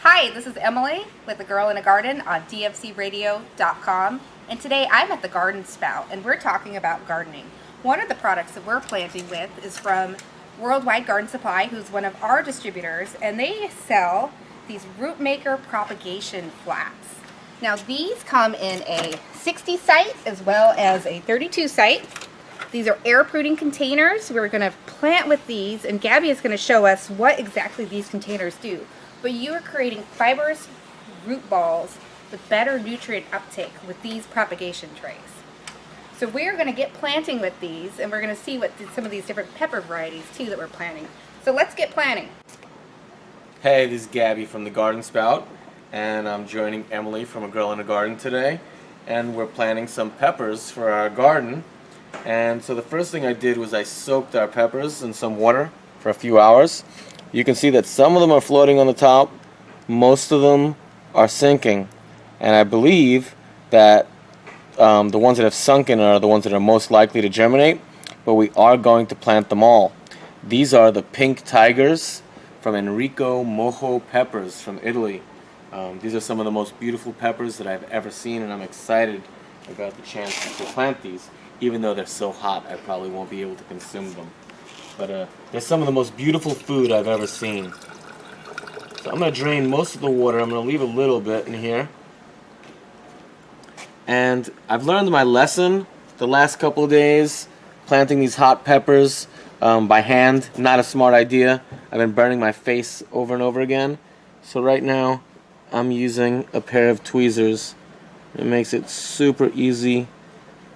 Hi, this is Emily with The Girl in a Garden on dfcradio.com, and today I'm at the Garden Spout and we're talking about gardening. One of the products that we're planting with is from Worldwide Garden Supply, who's one of our distributors, and they sell these root maker propagation flats. Now these come in a 60 site as well as a 32 site. These are air pruning containers. We're going to plant with these, and Gabby is going to show us what exactly these containers do. But you are creating fibrous root balls with better nutrient uptake with these propagation trays. So we're going to get planting with these, and we're going to see what some of these different pepper varieties too that we're planting. So let's get planting. Hey, this is Gabby from the Garden Spout, and I'm joining Emily from A Girl in a Garden today, and we're planting some peppers for our garden. And so the first thing I did was I soaked our peppers in some water for a few hours. You can see that some of them are floating on the top, most of them are sinking, and I believe that the ones that have sunken are the ones that are most likely to germinate, but we are going to plant them all. These are the pink tigers from Enrico Mojo peppers from Italy. These are some of the most beautiful peppers that I've ever seen, and I'm excited about the chance to plant these. Even though they're so hot, I probably won't be able to consume them. But they're some of the most beautiful food I've ever seen. So I'm going to drain most of the water. I'm going to leave a little bit in here. And I've learned my lesson the last couple of days. Planting these hot peppers by hand, not a smart idea. I've been burning my face over and over again. So right now, I'm using a pair of tweezers. It makes it super easy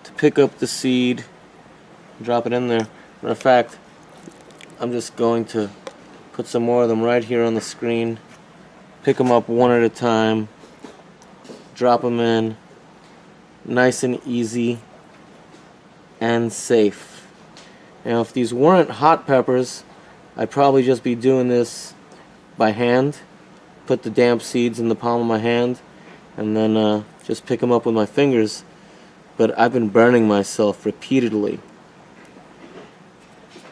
to pick up the seed, drop it in there. Matter of fact, I'm just going to put some more of them right here on the screen, pick them up one at a time, drop them in, nice and easy and safe. Now if these weren't hot peppers, I'd probably just be doing this by hand, put the damp seeds in the palm of my hand, and then just pick them up with my fingers. But I've been burning myself repeatedly.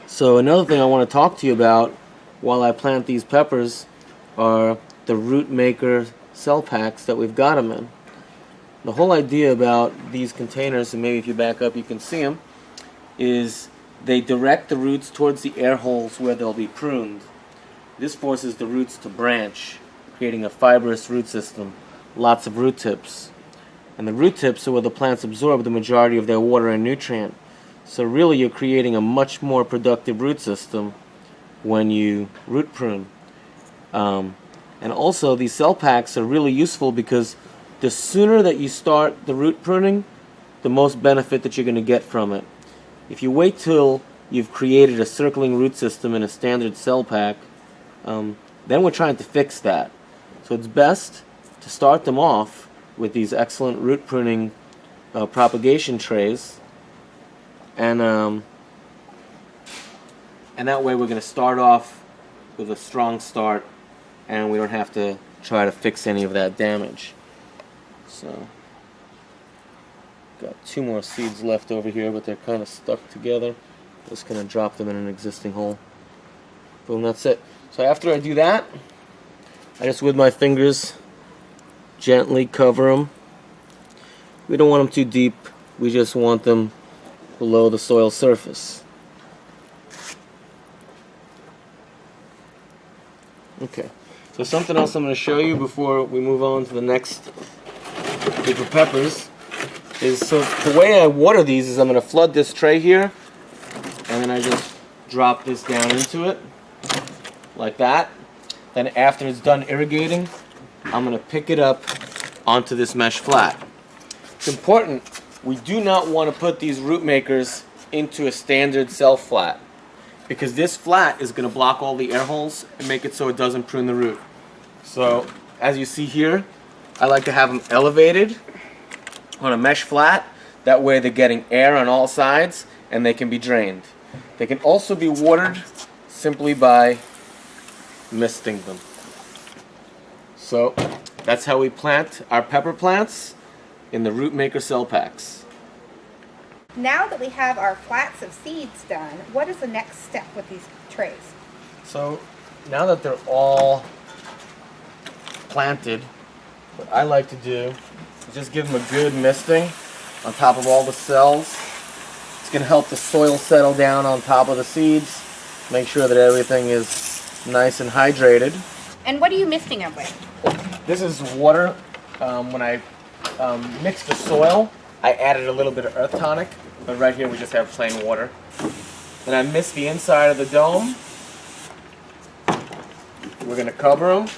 So another thing I want to talk to you about while I plant these peppers are the root maker cell packs that we've got them in. The whole idea about these containers, and maybe if you back up you can see them, is they direct the roots towards the air holes where they'll be pruned. This forces the roots to branch, creating a fibrous root system, lots of root tips. And the root tips are where the plants absorb the majority of their water and nutrient. So really you're creating a much more productive root system when you root prune. And also these cell packs are really useful because the sooner that you start the root pruning, the most benefit that you're going to get from it. If you wait till you've created a circling root system in a standard cell pack, then we're trying to fix that. So it's best to start them off with these excellent root pruning propagation trays, and that way we're going to start off with a strong start, and we don't have to try to fix any of that damage. So got two more seeds left over here, but they're kind of stuck together. Just going to drop them in an existing hole. Boom, that's it. So after I do that, I just with my fingers gently cover them. We don't want them too deep, we just want them below the soil surface. Okay, so something else I'm going to show you before we move on to the next group of peppers is, so the way I water these is I'm going to flood this tray here, and then I just drop this down into it like that. Then after it's done irrigating, I'm going to pick it up onto this mesh flat. It's important, we do not want to put these root makers into a standard cell flat, because this flat is going to block all the air holes and make it so it doesn't prune the root. So as you see here, I like to have them elevated on a mesh flat. That way they're getting air on all sides and they can be drained. They can also be watered simply by misting them. So that's how we plant our pepper plants. in the Root Maker cell packs. Now that we have our flats of seeds done, what is the next step with these trays? So now that they're all planted, what I like to do is just give them a good misting on top of all the cells. It's going to help the soil settle down on top of the seeds, make sure that everything is nice and hydrated. And what are you misting them with? This is water. When I mixed the soil, I added a little bit of earth tonic, but right here we just have plain water. Then I mist the inside of the dome. We're going to cover them,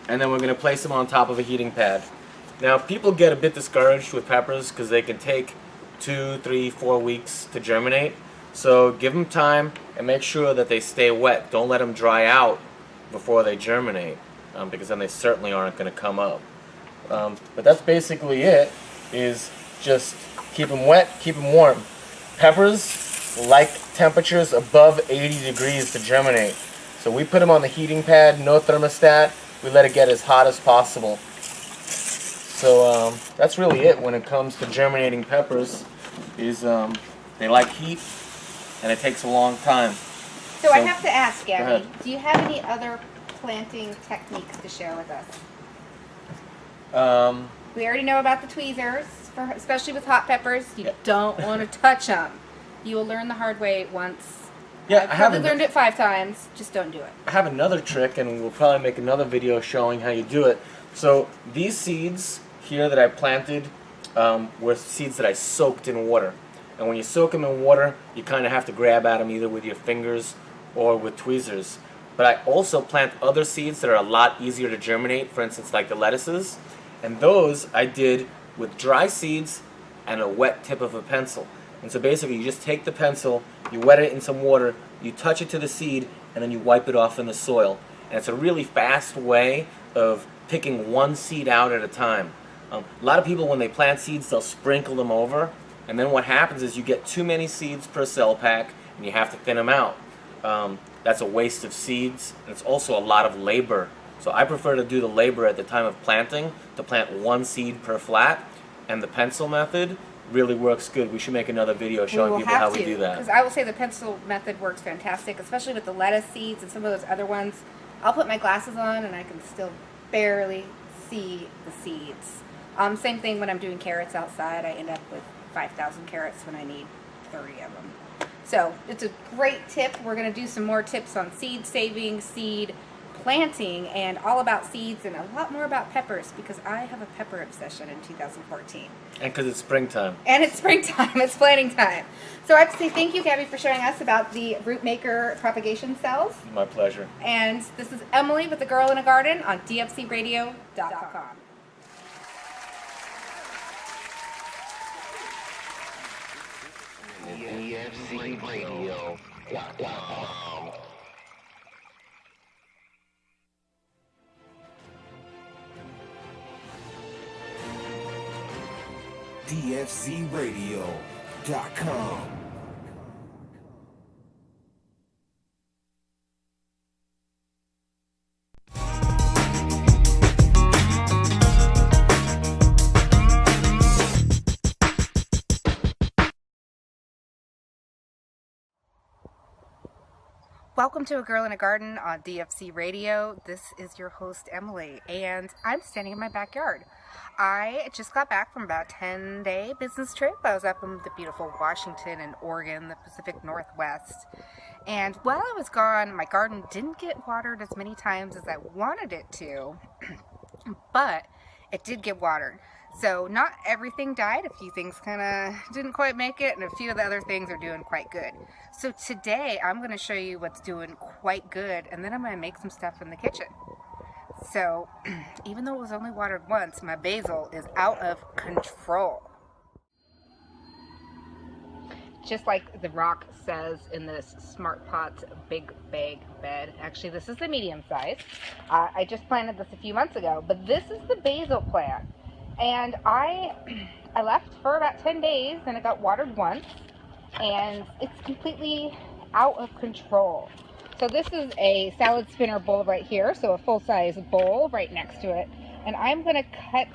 and then we're going to place them on top of a heating pad. Now, people get a bit discouraged with peppers because they can take 2, 3, 4 weeks to germinate. So give them time and make sure that they stay wet. Don't let them dry out before they germinate, because then they certainly aren't going to come up. But that's basically it, is just keep them wet, keep them warm. Peppers like temperatures above 80 degrees to germinate. So we put them on the heating pad, no thermostat. We let it get as hot as possible. So that's really it when it comes to germinating peppers, is they like heat and it takes a long time. So I have to ask, Go Gabby, ahead. do you have any other planting techniques to share with us? We already know about the tweezers, especially with hot peppers. You don't want to touch them. You will learn the hard way once. Yeah, I've probably learned it 5 times. Just don't do it. I have another trick, and we'll probably make another video showing how you do it. So these seeds here that I planted were seeds that I soaked in water. And when you soak them in water, you kind of have to grab at them either with your fingers or with tweezers. But I also plant other seeds that are a lot easier to germinate, for instance like the lettuces. And those I did with dry seeds and a wet tip of a pencil. And so basically you just take the pencil, you wet it in some water, you touch it to the seed, and then you wipe it off in the soil. And it's a really fast way of picking one seed out at a time. A lot of people, when they plant seeds, they'll sprinkle them over, and then what happens is you get too many seeds per cell pack, and you have to thin them out. That's a waste of seeds, and it's also a lot of labor. So I prefer to do the labor at the time of planting, to plant one seed per flat, and the pencil method really works good. We should make another video showing people how we do that. Because I will say the pencil method works fantastic, especially with the lettuce seeds and some of those other ones. I'll put my glasses on and I can still barely see the seeds. Same thing when I'm doing carrots outside. I end up with 5,000 carrots when I need 30 of them. So it's a great tip. We're going to do some more tips on seed saving, seed planting, and all about seeds, and a lot more about peppers, because I have a pepper obsession in 2014. And because it's springtime. And it's springtime. It's planting time. So I have to say thank you, Gabby, for showing us about the Root Maker propagation cells. My pleasure. And this is Emily with The Girl in a Garden on dfcradio.com. DFCradio.com. DFCradio.com. Welcome to A Girl in a Garden on DFC Radio. This is your host, Emily, and I'm standing in my backyard. I just got back from about a 10-day business trip. I was up in the beautiful Washington and Oregon, the Pacific Northwest. And while I was gone, my garden didn't get watered as many times as I wanted it to, but it did get watered. So not everything died. A few things kind of didn't quite make it, and a few of the other things are doing quite good. So today I'm going to show you what's doing quite good, and then I'm going to make some stuff in the kitchen. So even though it was only watered once, my basil is out of control. Just like the rock says in this Smart Pots big bag bed. Actually, this is the medium size. I just planted this a few months ago, but this is the basil plant. And I left for about 10 days, and it got watered once, and it's completely out of control. So this is a salad spinner bowl right here, so a full-size bowl right next to it. And I'm going to cut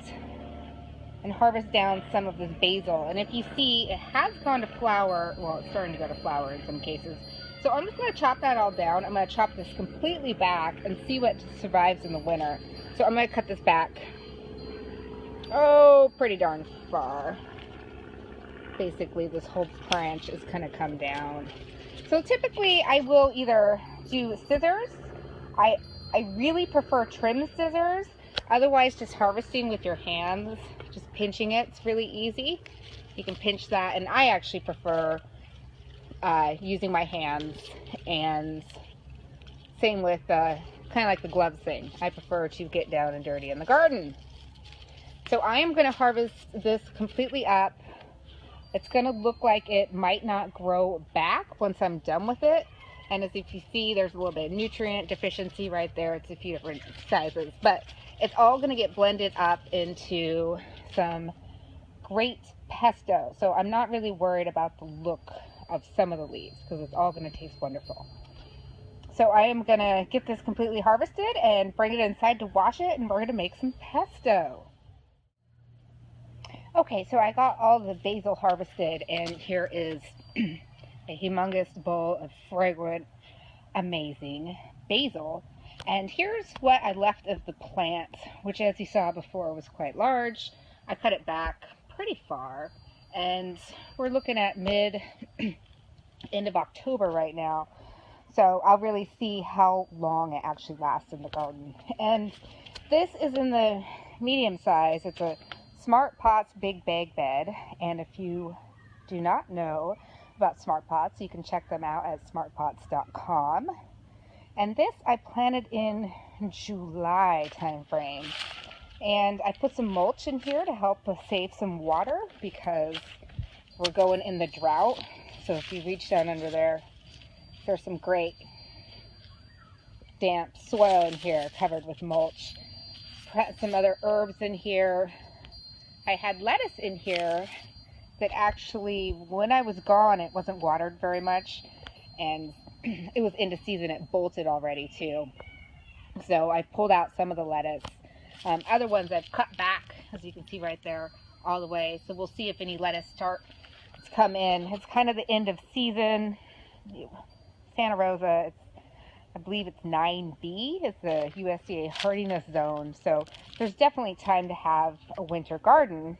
and harvest down some of this basil. And if you see, it has gone to flower. Well, it's starting to go to flower in some cases. So I'm just going to chop that all down. I'm going to chop this completely back and see what survives in the winter. So I'm going to cut this back, oh, pretty darn far. Basically, this whole branch is going to come down. So typically, I will either do scissors. I really prefer trim scissors. Otherwise, just harvesting with your hands, just pinching it, it's really easy. You can pinch that, and I actually prefer using my hands, and same with kind of like the gloves thing. I prefer to get down and dirty in the garden. So I am going to harvest this completely up. It's going to look like it might not grow back once I'm done with it. And as if you see, there's a little bit of nutrient deficiency right there. It's a few different sizes, but it's all going to get blended up into some great pesto. So I'm not really worried about the look of some of the leaves because it's all going to taste wonderful. So I am going to get this completely harvested and bring it inside to wash it, and we're going to make some pesto. Okay, so I got all the basil harvested, and here is a humongous bowl of fragrant, amazing basil. And here's what I left of the plant, which, as you saw before, was quite large. I cut it back pretty far, and we're looking at end of October right now. So I'll really see how long it actually lasts in the garden. And this is in the medium size. It's a Smart Pots big bag bed, and if you do not know about Smart Pots, you can check them out at smartpots.com. And this I planted in July time frame, and I put some mulch in here to help save some water because we're going in the drought. So if you reach down under there, there's some great damp soil in here covered with mulch. Some other herbs in here. I had lettuce in here that actually, when I was gone, it wasn't watered very much, and it was into season. It bolted already too. So I pulled out some of the lettuce. Other ones I've cut back, as you can see right there, all the way. So we'll see if any lettuce starts to come in. It's kind of the end of season. Santa Rosa, I believe it's 9B. It's the USDA hardiness zone. So there's definitely time to have a winter garden.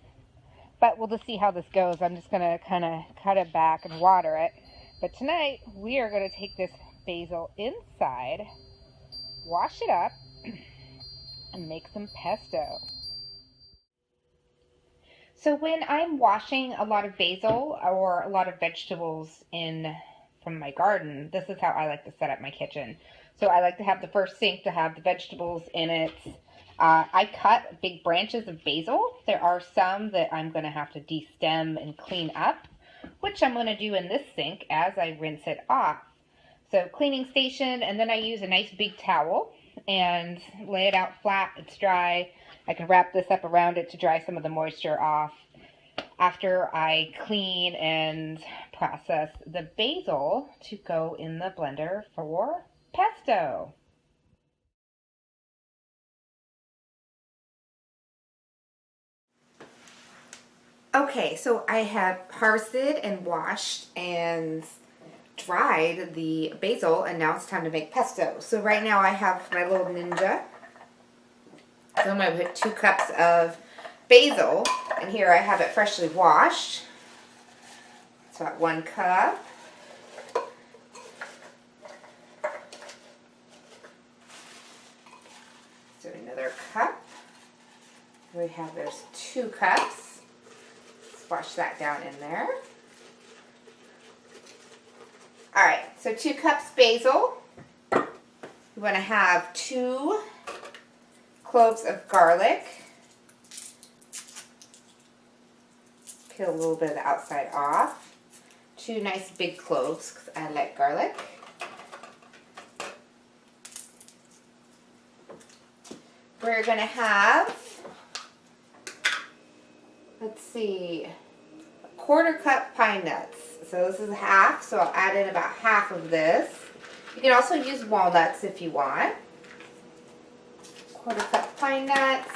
But we'll just see how this goes. I'm just going to kind of cut it back and water it. But tonight, we are going to take this basil inside, wash it up, and make some pesto. So when I'm washing a lot of basil or a lot of vegetables from my garden, this is how I like to set up my kitchen. So I like to have the first sink to have the vegetables in it. I cut big branches of basil. There are some that I'm going to have to de-stem and clean up, which I'm going to do in this sink as I rinse it off. So cleaning station, and then I use a nice big towel and lay it out flat. It's dry. I can wrap this up around it to dry some of the moisture off. After I clean and process the basil to go in the blender for pesto. Okay, so I have harvested and washed and dried the basil, and now it's time to make pesto. So right now I have my little Ninja. So I'm going to put 2 cups of basil, and here I have it freshly washed. It's about 1 cup. So another cup. We have there's 2 cups. Let's wash that down in there. Alright, so 2 cups basil. We want to have 2 cloves of garlic. Peel a little bit of the outside off. 2 nice big cloves because I like garlic. We're going to have, let's see, a 1/4 cup pine nuts. So this is half, so I'll add in about half of this. You can also use walnuts if you want. 1/4 cup pine nuts.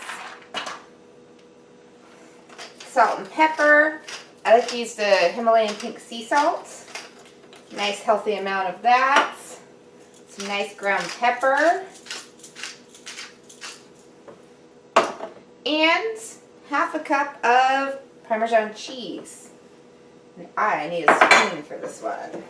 salt and pepper. I like to use the Himalayan pink sea salt. Nice healthy amount of that. Some nice ground pepper. And half a cup of Parmesan cheese. And I need a spoon for this one.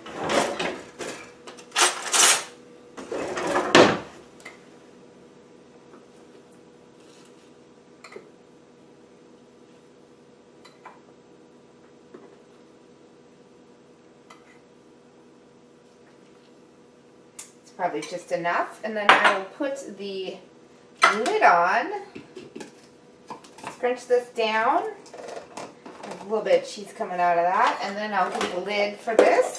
Probably just enough, and then I will put the lid on, scrunch this down, there's a little bit of cheese coming out of that, and then I'll do the lid for this.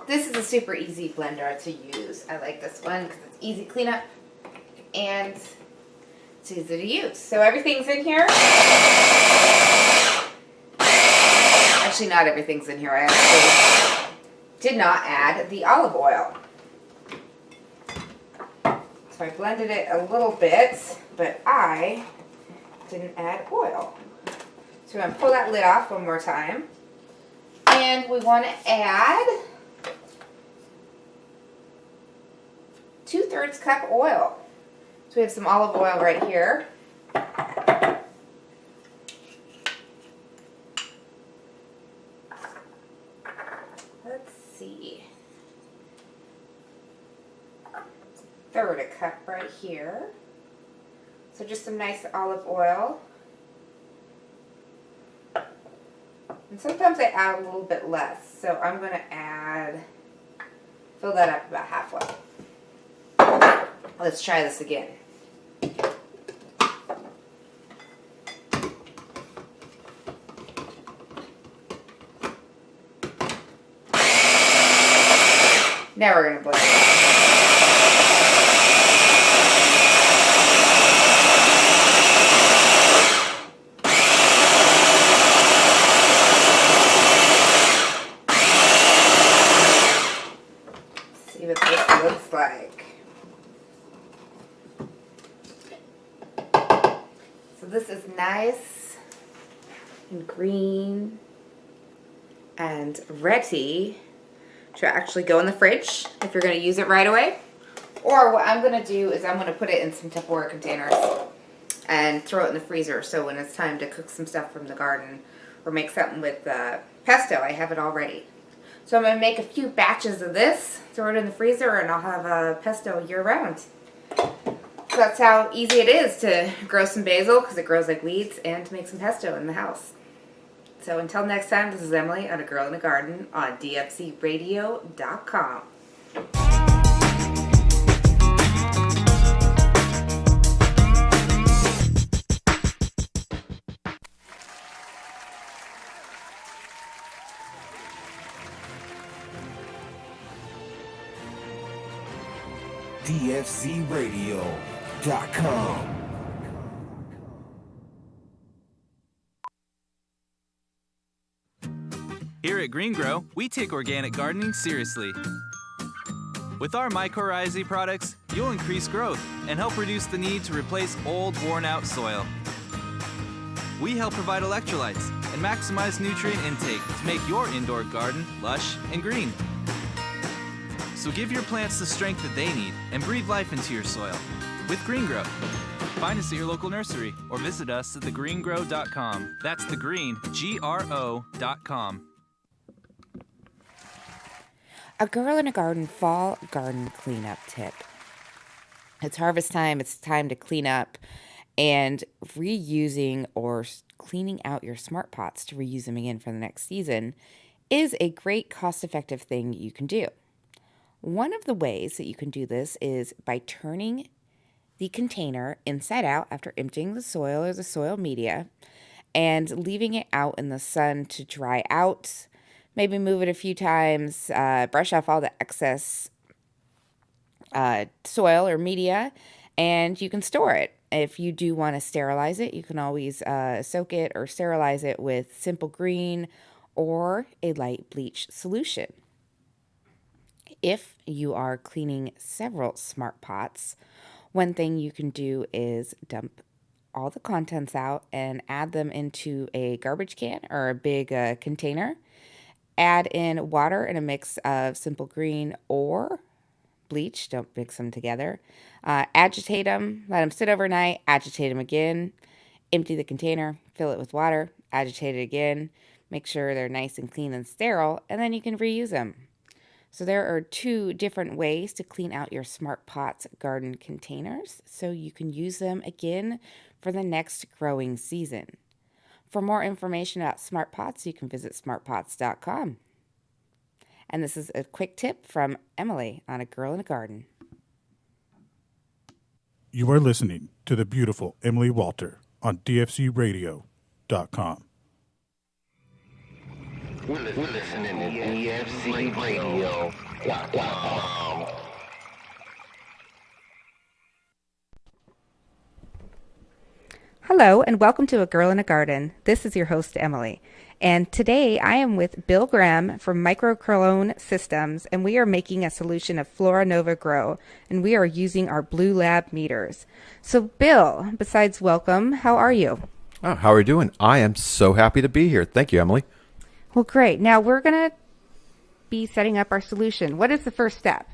This is a super easy blender to use. I like this one because it's easy cleanup and it's easy to use. So everything's in here. Actually, not everything's in here. I actually did not add the olive oil. So I blended it a little bit, but I didn't add oil. So we're going to pull that lid off one more time. And we want to add 2/3 cup oil. So we have some olive oil right here. Let's see. 1/3 cup right here. So just some nice olive oil. And sometimes I add a little bit less. So I'm going to fill that up about halfway. Let's try this again. Now we're going to blend it. See what this looks like. So this is nice and green and ready to actually go in the fridge if you're going to use it right away. Or what I'm going to do is I'm going to put it in some Tupperware containers and throw it in the freezer, so when it's time to cook some stuff from the garden or make something with pesto, I have it all ready. So I'm going to make a few batches of this, throw it in the freezer, and I'll have pesto year round. So that's how easy it is to grow some basil, because it grows like weeds, and to make some pesto in the house. So until next time, this is Emily on A Girl in a Garden on dfcradio.com. dfcradio.com. Here at Green Grow, we take organic gardening seriously. With our mycorrhizae products, you'll increase growth and help reduce the need to replace old, worn-out soil. We help provide electrolytes and maximize nutrient intake to make your indoor garden lush and green. So give your plants the strength that they need and breathe life into your soil with Green Grow. Find us at your local nursery or visit us at thegreengrow.com. That's thegreen, GRO.com. A Girl in a Garden fall garden cleanup tip. It's harvest time. It's time to clean up, and reusing or cleaning out your smart pots to reuse them again for the next season is a great cost-effective thing you can do. One of the ways that you can do this is by turning the container inside out after emptying the soil or the soil media and leaving it out in the sun to dry out. Maybe move it a few times, brush off all the excess soil or media, and you can store it. If you do want to sterilize it, you can always soak it or sterilize it with Simple Green or a light bleach solution. If you are cleaning several smart pots, one thing you can do is dump all the contents out and add them into a garbage can or a big container. Add in water and a mix of simple green or bleach. Don't mix them together. Agitate them, let them sit overnight, agitate them again, empty the container, fill it with water, agitate it again, make sure they're nice and clean and sterile, and then you can reuse them. So there are 2 different ways to clean out your Smart Pots garden containers so you can use them again for the next growing season. For more information about Smart Pots, you can visit smartpots.com. And this is a quick tip from Emily on A Girl in a Garden. You are listening to the beautiful Emily Walter on dfcradio.com. We're listening to dfcradio.com. Hello, and welcome to A Girl in a Garden. This is your host, Emily. And today I am with Bill Graham from Microclone Systems, and we are making a solution of Flora Nova Grow, and we are using our Blue Lab meters. So, Bill, besides welcome, how are you? Oh, how are you doing? I am so happy to be here. Thank you, Emily. Well, great. Now we're going to be setting up our solution. What is the first step?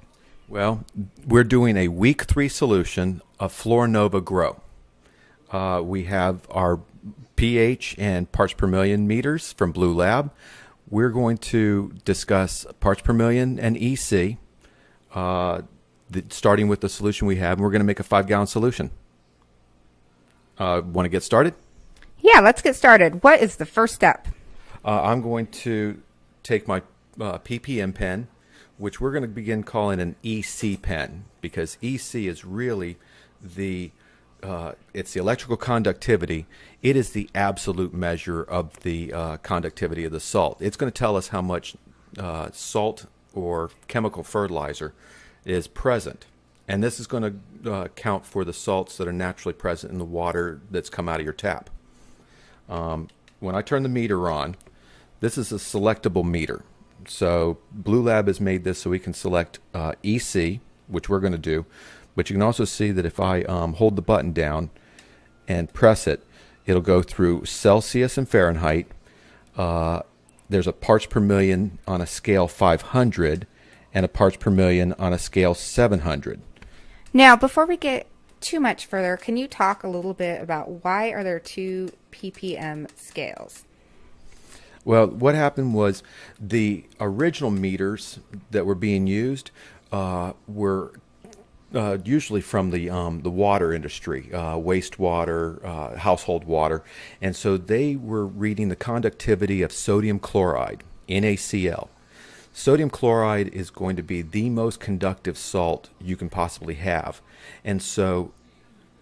Well, we're doing a week 3 solution of Flora Nova Grow. We have our pH and parts per million meters from Blue Lab. We're going to discuss parts per million and EC, starting with the solution we have, and we're going to make a 5-gallon solution. Want to get started? Yeah, let's get started. What is the first step? I'm going to take my ppm pen, which we're going to begin calling an EC pen, because EC is really it's the electrical conductivity. It is the absolute measure of the conductivity of the salt. It's going to tell us how much salt or chemical fertilizer is present. And this is going to account for the salts that are naturally present in the water that's come out of your tap. When I turn the meter on, this is a selectable meter. So Blue Lab has made this so we can select EC, which we're going to do. But you can also see that if I hold the button down and press it, it'll go through Celsius and Fahrenheit. There's a parts per million on a scale 500 and a parts per million on a scale 700. Now, before we get too much further, can you talk a little bit about why are there 2 ppm scales? Well, what happened was the original meters that were being used were usually from the water industry, wastewater, household water, and so they were reading the conductivity of sodium chloride, NaCl. Sodium chloride is going to be the most conductive salt you can possibly have, and so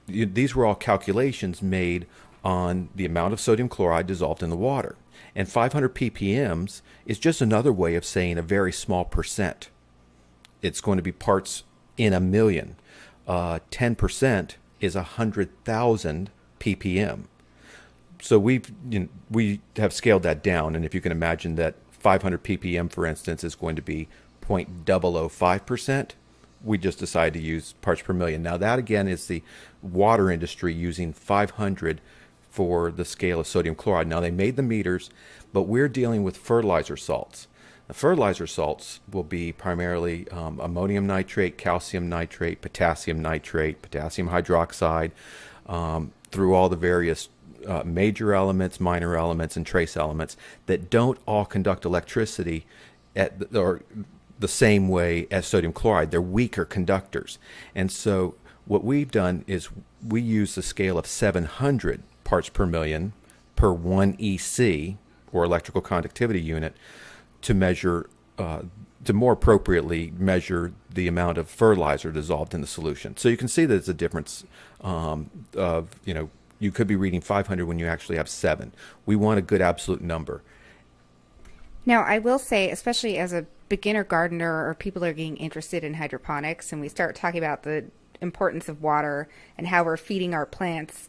these were all calculations made on the amount of sodium chloride dissolved in the water. And 500 ppms is just another way of saying a very small percent. It's going to be parts in a million. 10% is 100,000 ppm. So we have scaled that down, and if you can imagine that 500 ppm, for instance, is going to be 0.005%, we just decided to use parts per million. Now that again is the water industry using 500 for the scale of sodium chloride. Now they made the meters, but we're dealing with fertilizer salts. The fertilizer salts will be primarily ammonium nitrate, calcium nitrate, potassium hydroxide, through all the various major elements, minor elements, and trace elements that don't all conduct electricity or the same way as sodium chloride. They're weaker conductors. And so what we've done is we use the scale of 700 parts per million per 1 EC, or electrical conductivity unit, to measure, to more appropriately measure the amount of fertilizer dissolved in the solution. So you can see that it's a difference of, you could be reading 500 when you actually have 7. We want a good absolute number. Now, I will say, especially as a beginner gardener or people are getting interested in hydroponics, and we start talking about the importance of water and how we're feeding our plants,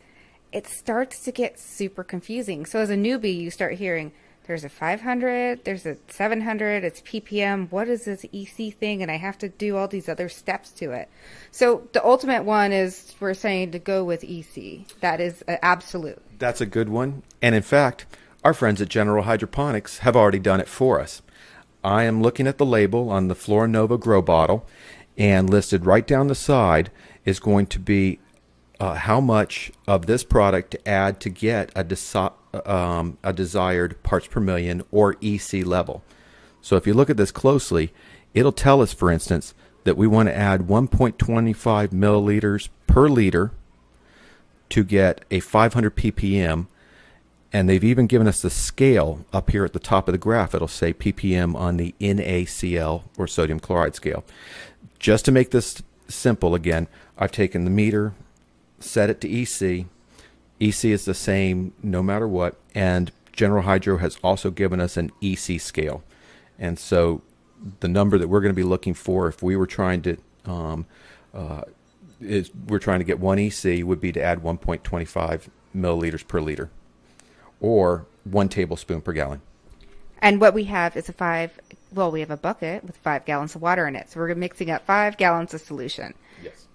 it starts to get super confusing. So as a newbie, you start hearing there's a 500, there's a 700, it's ppm. What is this EC thing? And I have to do all these other steps to it. So the ultimate one is we're saying to go with EC. That is an absolute. That's a good one. And in fact, our friends at General Hydroponics have already done it for us. I am looking at the label on the Flora Nova grow bottle, and listed right down the side is going to be how much of this product to add to get a desired parts per million or EC level. So if you look at this closely, it'll tell us, for instance, that we want to add 1.25 milliliters per liter to get a 500 ppm. And they've even given us the scale up here at the top of the graph. It'll say ppm on the NaCl, or sodium chloride scale. Just to make this simple again, I've taken the meter, set it to EC. EC is the same no matter what. And General Hydro has also given us an EC scale. And so the number that we're going to be looking for if we were trying to we're trying to get 1 EC would be to add 1.25 milliliters per liter, or 1 tablespoon per gallon. And what we have is we have a bucket with 5 gallons of water in it. So we're mixing up 5 gallons of solution. Yes.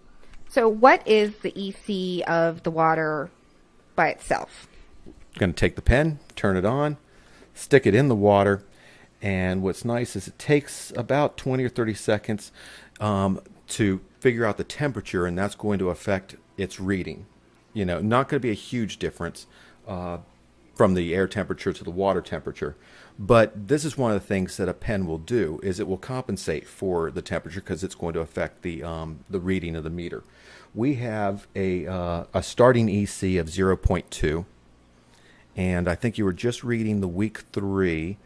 So what is the EC of the water by itself? Going to take the pen, turn it on, stick it in the water, and what's nice is it takes about 20 or 30 seconds to figure out the temperature, and that's going to affect its reading. Not going to be a huge difference from the air temperature to the water temperature. But this is one of the things that a pen will do, is it will compensate for the temperature because it's going to affect the reading of the meter. We have a starting EC of 0.2, and I think you were just reading the week 3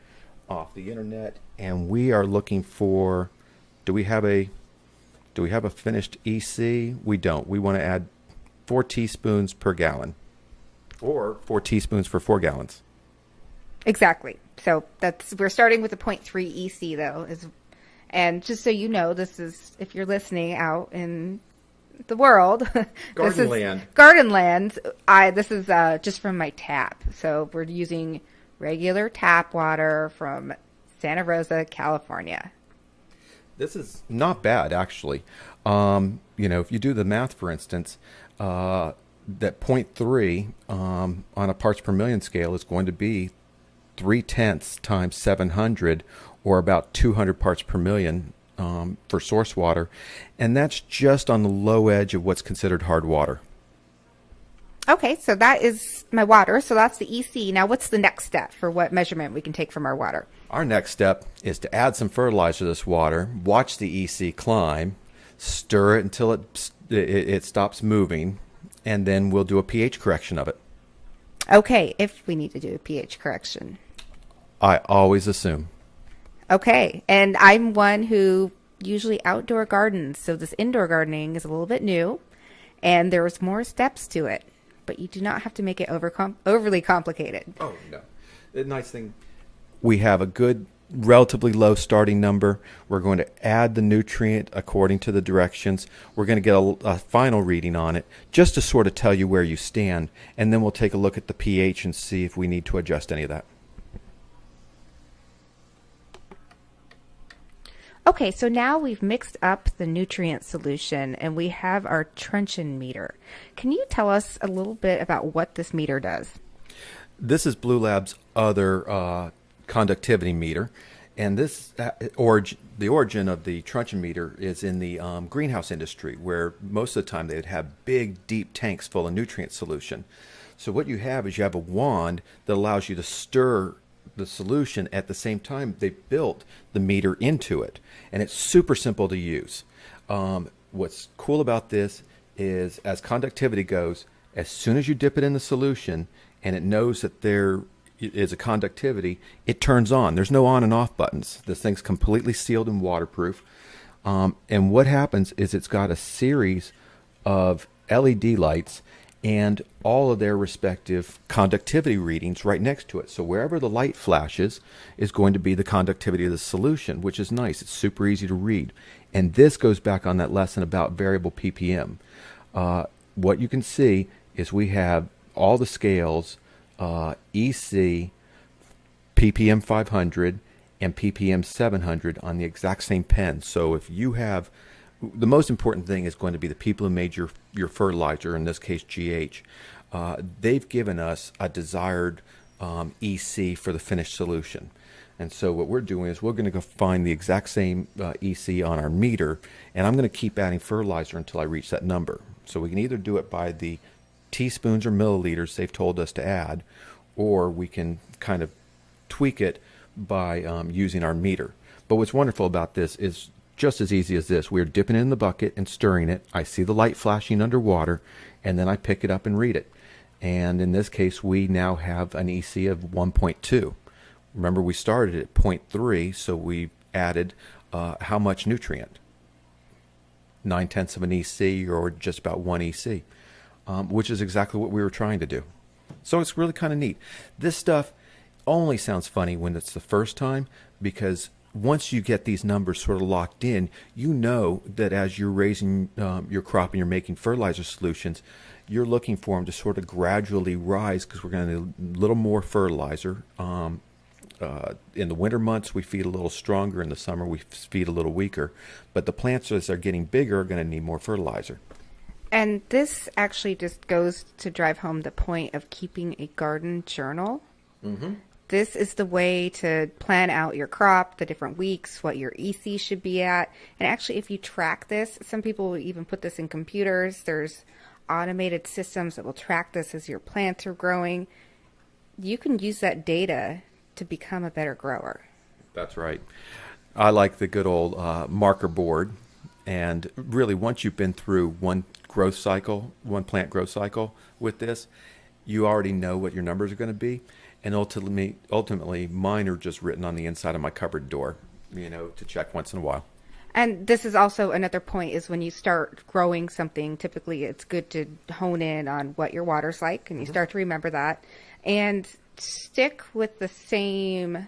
off the internet, and we are looking for, do we have a finished EC? We don't. We want to add 4 teaspoons per gallon, or 4 teaspoons for 4 gallons. Exactly. So we're starting with a 0.3 EC though, and just so you know, this is, if you're listening out in the world, Garden land. Garden land. This is just from my tap. So we're using regular tap water from Santa Rosa, California. This is not bad, actually. If you do the math, for instance, that 0.3 on a parts per million scale is going to be 0.3 times 700, or about 200 parts per million for source water. And that's just on the low edge of what's considered hard water. Okay, so that is my water. So that's the EC. Now, what's the next step for what measurement we can take from our water? Our next step is to add some fertilizer to this water, watch the EC climb, stir it until it stops moving, and then we'll do a pH correction of it. Okay, if we need to do a pH correction. I always assume. Okay, and I'm one who usually outdoor gardens, so this indoor gardening is a little bit new, and there's more steps to it, but you do not have to make it overly complicated. Oh, no. The nice thing, we have a good, relatively low starting number. We're going to add the nutrient according to the directions. We're going to get a final reading on it just to sort of tell you where you stand, and then we'll take a look at the pH and see if we need to adjust any of that. Okay, so now we've mixed up the nutrient solution and we have our truncheon meter. Can you tell us a little bit about what this meter does? This is Blue Lab's other conductivity meter, and this the origin of the truncheon meter is in the greenhouse industry, where most of the time they'd have big, deep tanks full of nutrient solution. So what you have is you have a wand that allows you to stir the solution at the same time they built the meter into it, and it's super simple to use. What's cool about this is, as conductivity goes, as soon as you dip it in the solution and it knows that there is a conductivity, it turns on. There's no on and off buttons. This thing's completely sealed and waterproof. And what happens is it's got a series of LED lights and all of their respective conductivity readings right next to it. So wherever the light flashes is going to be the conductivity of the solution, which is nice. It's super easy to read. And this goes back on that lesson about variable ppm. What you can see is we have all the scales, EC, ppm 500 and ppm 700 on the exact same pen. So if you have, the most important thing is going to be the people who made your fertilizer, in this case GH. They've given us a desired EC for the finished solution. And so what we're doing is we're going to go find the exact same EC on our meter, and I'm going to keep adding fertilizer until I reach that number. So we can either do it by the teaspoons or milliliters they've told us to add, or we can kind of tweak it by using our meter. But what's wonderful about this is just as easy as this. We're dipping it in the bucket and stirring it. I see the light flashing underwater, and then I pick it up and read it. And in this case, we now have an EC of 1.2. Remember, we started at 0.3, so we added how much nutrient? 9/10 of an EC, or just about 1 EC, which is exactly what we were trying to do. So it's really kind of neat. This stuff only sounds funny when it's the first time, because once you get these numbers sort of locked in, you know that as you're raising your crop and you're making fertilizer solutions, you're looking for them to sort of gradually rise, because we're going to need a little more fertilizer. In the winter months, we feed a little stronger. In the summer, we feed a little weaker. But the plants, as they're getting bigger, are going to need more fertilizer. And this actually just goes to drive home the point of keeping a garden journal. Mm-hmm. This is the way to plan out your crop, the different weeks, what your EC should be at. And actually, if you track this, some people will even put this in computers. There's automated systems that will track this as your plants are growing. You can use that data to become a better grower. That's right. I like the good old marker board. And really, once you've been through one plant growth cycle with this, you already know what your numbers are going to be. And ultimately, mine are just written on the inside of my cupboard door, to check once in a while. And this is also another point, is when you start growing something, typically it's good to hone in on what your water's like, and you start to remember that. And stick with the same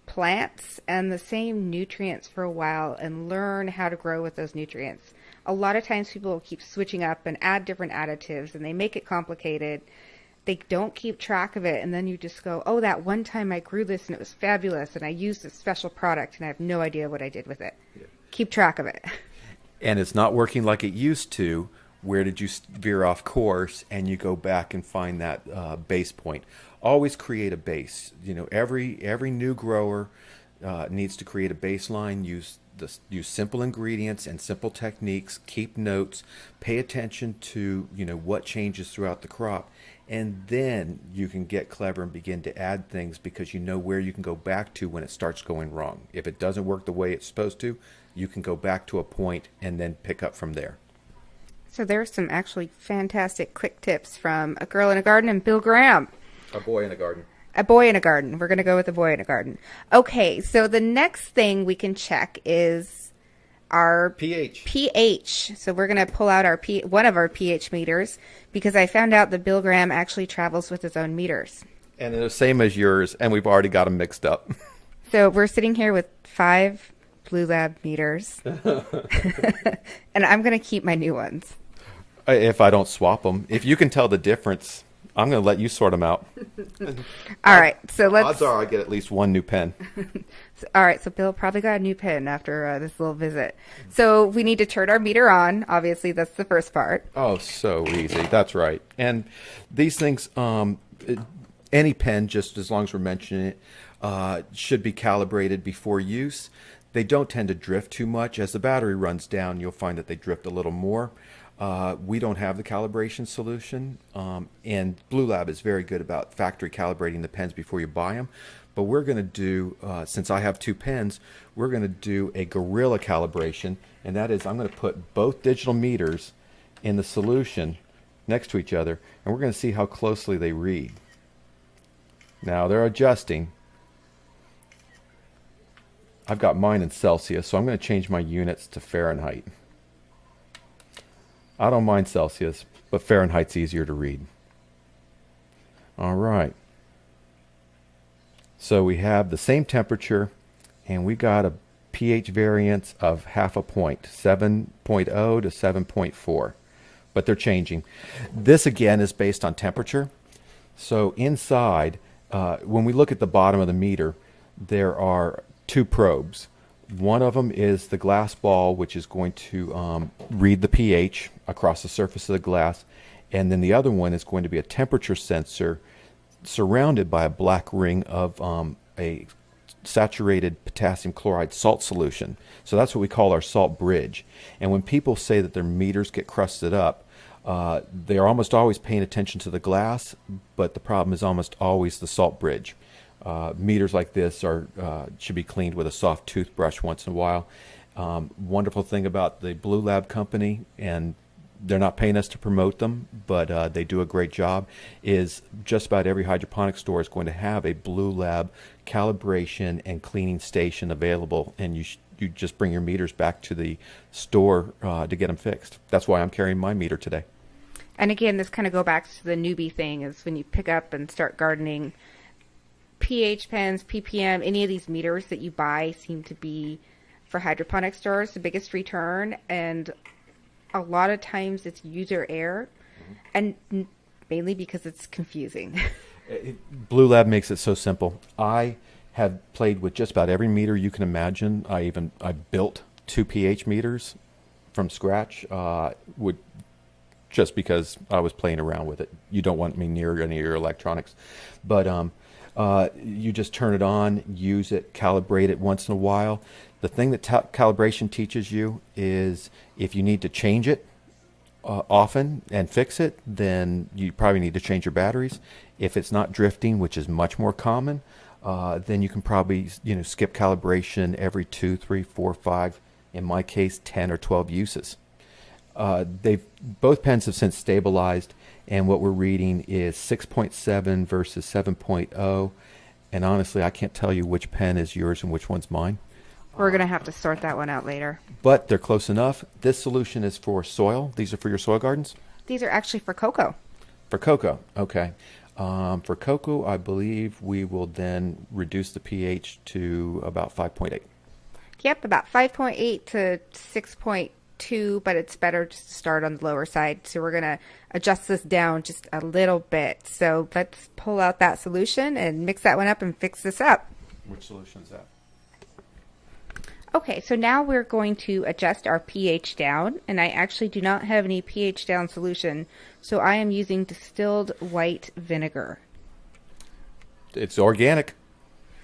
plants and the same nutrients for a while and learn how to grow with those nutrients. A lot of times people will keep switching up and add different additives, and they make it complicated. They don't keep track of it, and then you just go, oh, that one time I grew this and it was fabulous, and I used this special product and I have no idea what I did with it. Yeah. Keep track of it. And it's not working like it used to. Where did you veer off course? And you go back and find that base point. Always create a base. Every new grower needs to create a baseline. Use simple ingredients and simple techniques. Keep notes. Pay attention to what changes throughout the crop, and then you can get clever and begin to add things, because you know where you can go back to when it starts going wrong. If it doesn't work the way it's supposed to, you can go back to a point and then pick up from there. So there's some actually fantastic quick tips from A Girl in a Garden and Bill Graham. A boy in a garden. A boy in a garden. We're going to go with a boy in a garden. Okay, so the next thing we can check is our pH. So we're going to pull out one of our pH meters, because I found out that Bill Graham actually travels with his own meters. And they're the same as yours, and we've already got them mixed up. So we're sitting here with 5 Blue Lab meters, and I'm going to keep my new ones. If I don't swap them. If you can tell the difference, I'm going to let you sort them out. All right, so let's... Odds are I get at least one new pen. All right, so Bill probably got a new pen after this little visit. So we need to turn our meter on. Obviously, that's the first part. Oh, so easy. That's right. And these things, any pen, just as long as we're mentioning it, should be calibrated before use. They don't tend to drift too much. As the battery runs down, you'll find that they drift a little more. We don't have the calibration solution, and Blue Lab is very good about factory calibrating the pens before you buy them. But we're going to do, since I have 2 pens, we're going to do a guerrilla calibration, and that is I'm going to put both digital meters in the solution next to each other, and we're going to see how closely they read. Now they're adjusting. I've got mine in Celsius, so I'm going to change my units to Fahrenheit. I don't mind Celsius, but Fahrenheit's easier to read. All right. So we have the same temperature, and we got a pH variance of half a point, 7.0 to 7.4. But they're changing. This, again, is based on temperature. So inside, When we look at the bottom of the meter, there are two probes. One of them is the glass ball, which is going to read the pH across the surface of the glass. And then the other one is going to be a temperature sensor surrounded by a black ring of a saturated potassium chloride salt solution. So that's what we call our salt bridge. And when people say that their meters get crusted up, they're almost always paying attention to the glass, but the problem is almost always the salt bridge. Meters like this should be cleaned with a soft toothbrush once in a while. Wonderful thing about the Blue Lab company, and they're not paying us to promote them, but they do a great job, is just about every hydroponic store is going to have a Blue Lab calibration and cleaning station available, and you just bring your meters back to the store to get them fixed. That's why I'm carrying my meter today. And again, this kind of go back to the newbie thing, is when you pick up and start gardening, pH pens, ppm, any of these meters that you buy seem to be, for hydroponic stores, the biggest return, and a lot of times it's user error, and mainly because it's confusing. Blue Lab makes it so simple. I have played with just about every meter you can imagine. I built 2 pH meters from scratch, just because I was playing around with it. You don't want me near any of your electronics, but you just turn it on, use it, calibrate it once in a while. The thing that calibration teaches you is if you need to change it often and fix it, then you probably need to change your batteries. If it's not drifting, which is much more common, then you can probably skip calibration every 2, 3, 4, 5, in my case 10 or 12 uses. Both pens have since stabilized, and what we're reading is 6.7 versus 7.0, and honestly I can't tell you which pen is yours and which one's mine. We're going to have to sort that one out later. But they're close enough. This solution is for soil. These are for your soil gardens? These are actually for cocoa. For cocoa, okay. For cocoa, I believe we will then reduce the pH to about 5.8. Yep, about 5.8 to 6.2, but it's better just to start on the lower side. So we're going to adjust this down just a little bit. So let's pull out that solution and mix that one up and fix this up. Which solution is that? Okay, so now we're going to adjust our pH down, and I actually do not have any pH down solution, so I am using distilled white vinegar. It's organic.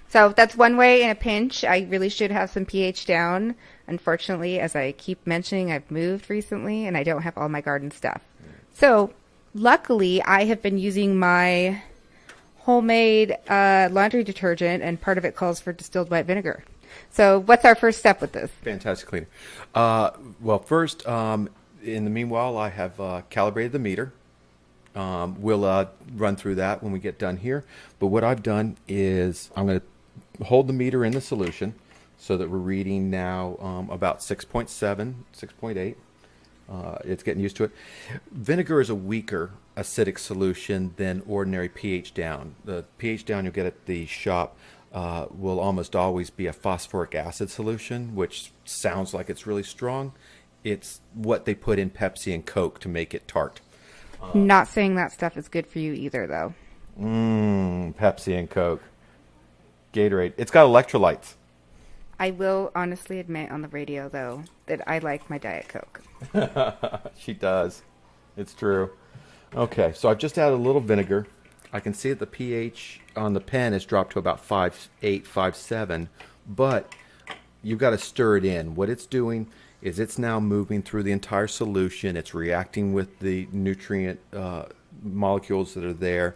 So that's one way in a pinch. I really should have some pH down. Unfortunately, as I keep mentioning, I've moved recently, and I don't have all my garden stuff. So luckily, I have been using my homemade laundry detergent, and part of it calls for distilled white vinegar. So what's our first step with this? Fantastic cleaner. Well, first, in the meanwhile, I have calibrated the meter. We'll run through that when we get done here. But what I've done is I'm going to hold the meter in the solution so that we're reading now about 6.7, 6.8. It's getting used to it. Vinegar is a weaker acidic solution than ordinary pH down. The pH down you'll get at the shop will almost always be a phosphoric acid solution, which sounds like it's really strong. It's what they put in Pepsi and Coke to make it tart. Not saying that stuff is good for you either, though. Pepsi and Coke. Gatorade. It's got electrolytes. I will honestly admit on the radio, though, that I like my Diet Coke. She does. It's true. Okay, so I've just added a little vinegar. I can see that the pH on the pen has dropped to about 5.8, 5.7, but you've got to stir it in. What it's doing is it's now moving through the entire solution. It's reacting with the nutrient molecules that are there.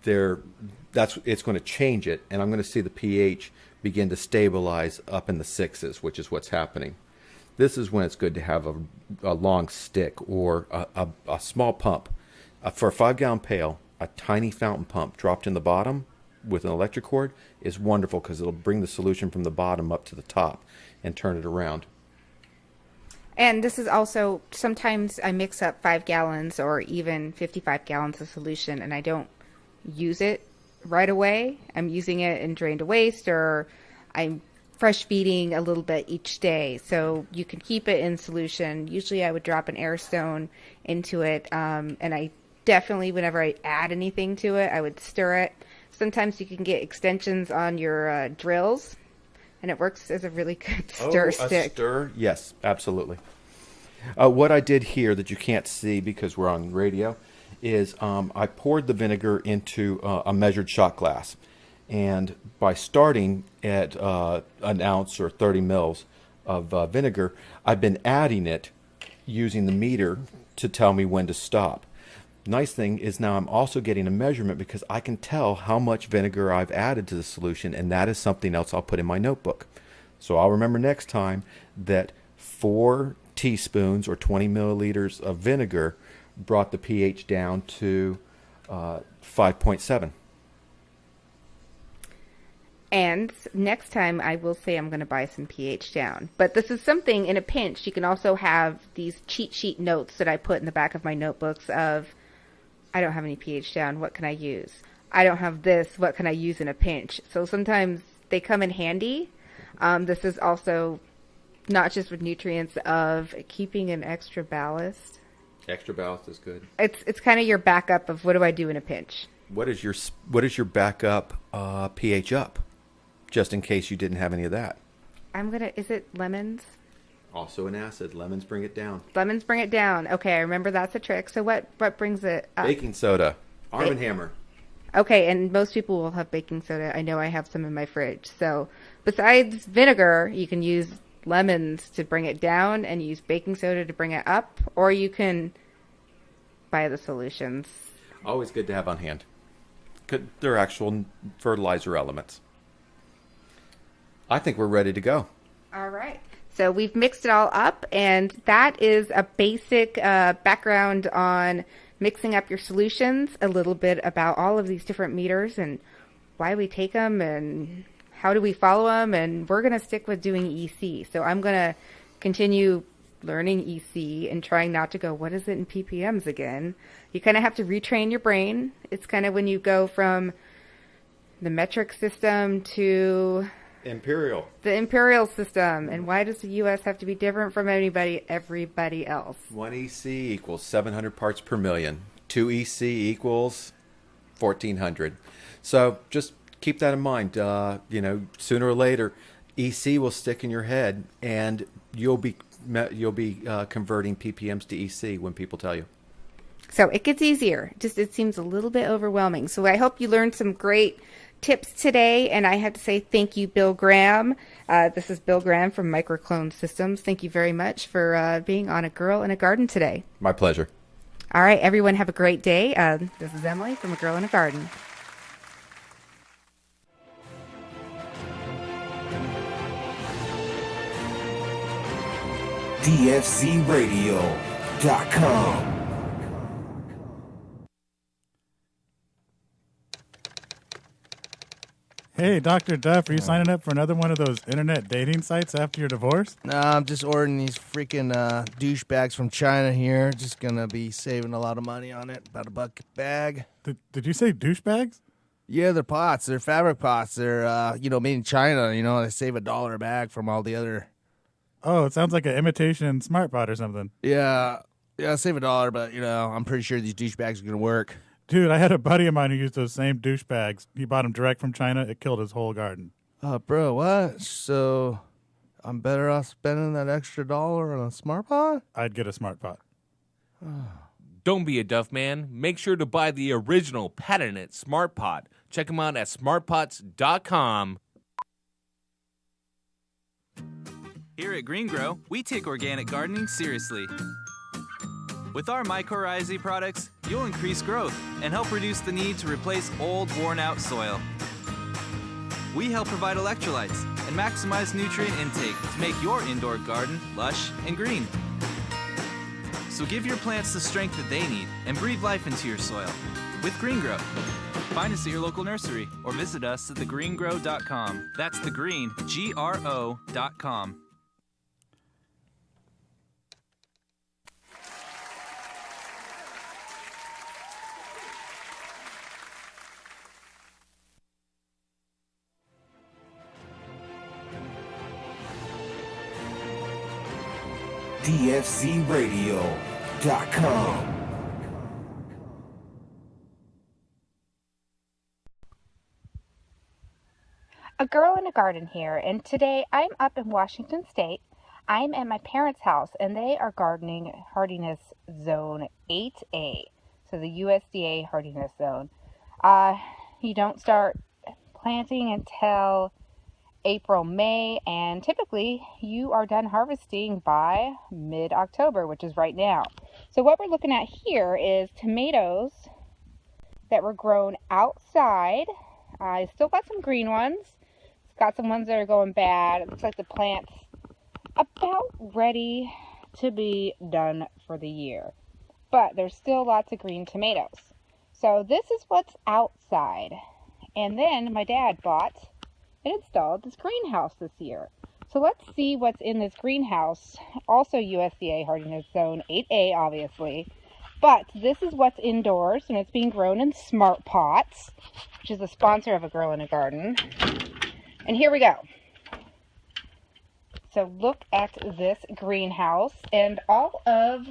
It's going to change it, and I'm going to see the pH begin to stabilize up in the 6s, which is what's happening. This is when it's good to have a long stick or a small pump. For a 5-gallon pail, a tiny fountain pump dropped in the bottom with an electric cord is wonderful because it'll bring the solution from the bottom up to the top and turn it around. And this is also, sometimes I mix up 5 gallons or even 55 gallons of solution and I don't use it right away. I'm using it in drain to waste, or I'm fresh feeding a little bit each day. So you can keep it in solution. Usually I would drop an air stone into it, and I definitely, whenever I add anything to it, I would stir it Sometimes you can get extensions on your drills, and it works as a really good stir stick. A stir? Yes, absolutely. What I did here that you can't see because we're on radio is I poured the vinegar into a measured shot glass. And by starting at an ounce or 30 mils of vinegar, I've been adding it using the meter to tell me when to stop. Nice thing is now I'm also getting a measurement because I can tell how much vinegar I've added to the solution, and that is something else I'll put in my notebook. So I'll remember next time that 4 teaspoons or 20 milliliters of vinegar brought the pH down to 5.7. And next time I will say I'm going to buy some pH down. But this is something in a pinch. You can also have these cheat sheet notes that I put in the back of my notebooks of, I don't have any pH down, what can I use? I don't have this, what can I use in a pinch? So sometimes they come in handy. This is also not just with nutrients of keeping an extra ballast. Extra ballast is good. It's kind of your backup of what do I do in a pinch. What is your backup pH up? Just in case you didn't have any of that. Is it lemons? Also an acid. Lemons bring it down. Lemons bring it down. Okay, I remember that's a trick. So what brings it up? Baking soda. Arm & Hammer. Okay, and most people will have baking soda. I know I have some in my fridge. So besides vinegar, you can use lemons to bring it down and use baking soda to bring it up, or you can buy the solutions. Always good to have on hand. They're actual fertilizer elements. I think we're ready to go. All right. So we've mixed it all up, and that is a basic background on mixing up your solutions, a little bit about all of these different meters and why we take them and how do we follow them, and we're going to stick with doing EC. So I'm going to continue learning EC and trying not to go, what is it in ppms again? You kind of have to retrain your brain. It's kind of when you go from the metric system to the imperial system. And why does the U.S. have to be different from everybody else? 1 EC equals 700 parts per million. 2 EC equals 1,400. So just keep that in mind. Sooner or later, EC will stick in your head, and you'll be converting ppms to EC when people tell you. So it gets easier. Just it seems a little bit overwhelming. So I hope you learned some great tips today, and I have to say thank you, Bill Graham. This is Bill Graham from Microclone Systems. Thank you very much for being on A Girl in a Garden today. My pleasure. All right, everyone, have a great day. This is Emily from A Girl in a Garden. DFCRadio.com. Hey, Dr. Duff, are you signing up for another one of those internet dating sites after your divorce? Nah, I'm just ordering these freaking douchebags from China here. Just gonna be saving a lot of money on it. About $1 a bag. Did you say douchebags? Yeah, they're pots. They're fabric pots. They're, made in China. They save $1 a bag from all the other... Oh, it sounds like an imitation smart pot or something. Yeah, save $1, but, I'm pretty sure these douchebags are gonna work. Dude, I had a buddy of mine who used those same douchebags. He bought them direct from China. It killed his whole garden. Bro, what? So I'm better off spending that extra $1 on a smart pot? I'd get a smart pot. Don't be a Duff man. Make sure to buy the original patented Smart Pot. Check them out at smartpots.com. Here at Green Grow, we take organic gardening seriously. With our mycorrhizae products, you'll increase growth and help reduce the need to replace old, worn-out soil. We help provide electrolytes and maximize nutrient intake to make your indoor garden lush and green. So give your plants the strength that they need and breathe life into your soil with Green Grow. Find us at your local nursery or visit us at thegreengrow.com. That's thegreen, GRO.com. DFCRadio.com. A girl in a garden here, and today I'm up in Washington State. I'm at my parents' house, and they are gardening hardiness zone 8A, so the USDA hardiness zone. You don't start planting until April, May, and typically you are done harvesting by mid-October, which is right now. So what we're looking at here is tomatoes that were grown outside. I still got some green ones. It's got some ones that are going bad. It looks like the plant's about ready to be done for the year. But there's still lots of green tomatoes. So this is what's outside. And then my dad bought and installed this greenhouse this year. So let's see what's in this greenhouse. Also USDA hardiness zone 8A, obviously. But this is what's indoors, and it's being grown in Smart Pots, which is a sponsor of A Girl in a Garden. And here we go. So look at this greenhouse and all of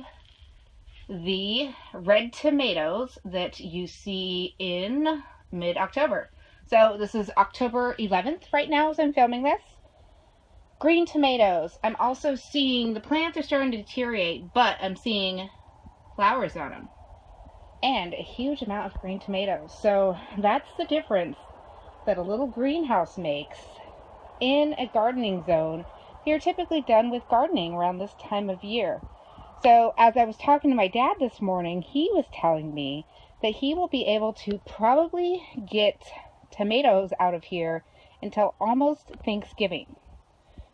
the red tomatoes that you see in mid-October. So this is October 11th right now as I'm filming this. Green tomatoes. I'm also seeing the plants are starting to deteriorate, but I'm seeing flowers on them and a huge amount of green tomatoes. So that's the difference that a little greenhouse makes in a gardening zone. You're typically done with gardening around this time of year. So as I was talking to my dad this morning, he was telling me that he will be able to probably get tomatoes out of here until almost Thanksgiving.